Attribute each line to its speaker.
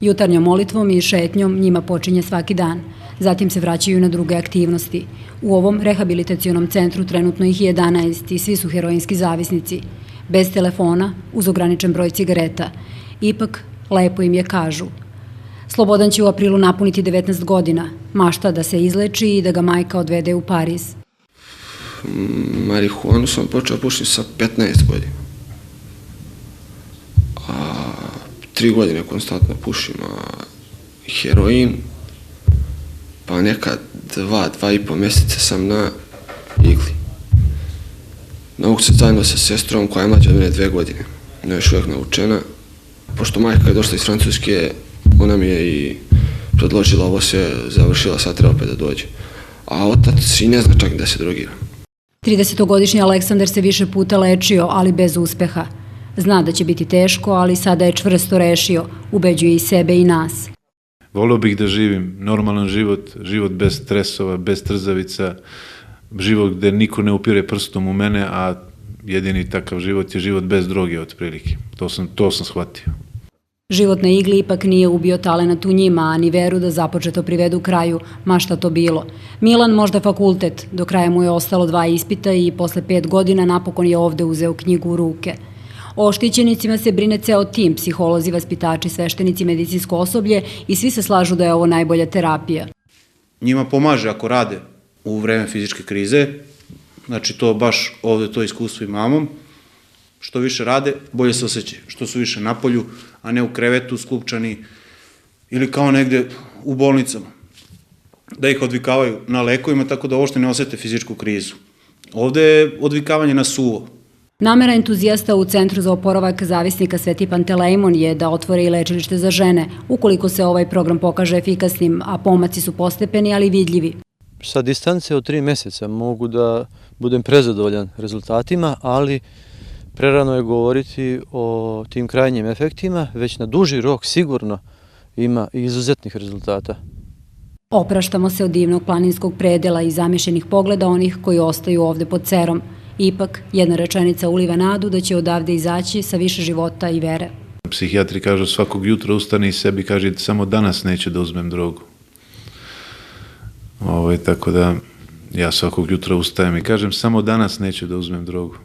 Speaker 1: Jutarnjom molitvom i šetnjom njima počinje svaki dan. Zatim se vraćaju na druge aktivnosti. U ovom rehabilitacionom centru trenutno ih je 11 i svi su heroinski zavisnici. Bez telefona, uz ograničen broj cigareta. Ipak, lepo im je kažu. Slobodan će u aprilu napuniti 19 godina. Mašta da se izleči i da ga majka odvede u Pariz.
Speaker 2: Marihuanu sam počeo pušiti sa 15 godina. 3 godine konstantno pušim heroin, pa nekad 2,5 mjeseca sam na igli. Mogu se zajedno sa sestrom koja je mlađa od mene 2 godine. Ona je još uvijek naučena. Pošto majka je došla iz Francuske, ona mi je i predložila ovo sve, završila, sad treba opet da dođe. A otac i ne zna čak da se drogira.
Speaker 1: 30-godišnji Aleksandar se više puta lečio, ali bez uspeha. Zna da će biti teško, ali sada je čvrsto rešio, ubeđuje i sebe i nas.
Speaker 3: Volio bih da živim normalan život, život bez stresova, bez trzavica, život gde niko ne upire prstom u mene, a jedini takav život je život bez droge otprilike. To sam shvatio.
Speaker 1: Život na igli ipak nije ubio talenat u njima, a ni veru da započeto privedu kraju, ma šta to bilo. Milan možda fakultet, do kraja mu je ostalo 2 ispita i posle 5 godina napokon je ovde uzeo knjigu u ruke. O oštećenicima se brine ceo tim, psiholozi, vaspitači, sveštenici, medicinsko osoblje i svi se slažu da je ovo najbolja terapija.
Speaker 4: Njima pomaže ako rade u vreme fizičke krize, znači to baš ovde to iskustvo imamo. Što više rade, bolje se osjećaju. Što su više na polju, a ne u krevetu, sklupčani ili kao negde u bolnicama. Da ih odvikavaju na lekovima tako da uopšte ne osete fizičku krizu. Ovde je odvikavanje na suvo.
Speaker 1: Namera entuzijasta u Centru za oporavak zavisnika Sveti Pantelejmon je da otvore i lečilište za žene, ukoliko se ovaj program pokaže efikasnim, a pomaci su postepeni, ali vidljivi.
Speaker 5: Sa distance od 3 mjeseca mogu da budem prezadovoljan rezultatima, ali prerano je govoriti o tim krajnjim efektima, već na duži rok sigurno ima izuzetnih rezultata.
Speaker 1: Opraštamo se od divnog planinskog predela i zamišljenih pogleda onih koji ostaju ovde pod cerom. Ipak, jedna rečenica uliva nadu da će odavde izaći sa više života i vere.
Speaker 3: Psihijatri kažu svakog jutra ustane i sebi kaže samo danas neću da uzmem drogu. Tako da ja svakog jutra ustajem i kažem samo danas neću da uzmem drogu.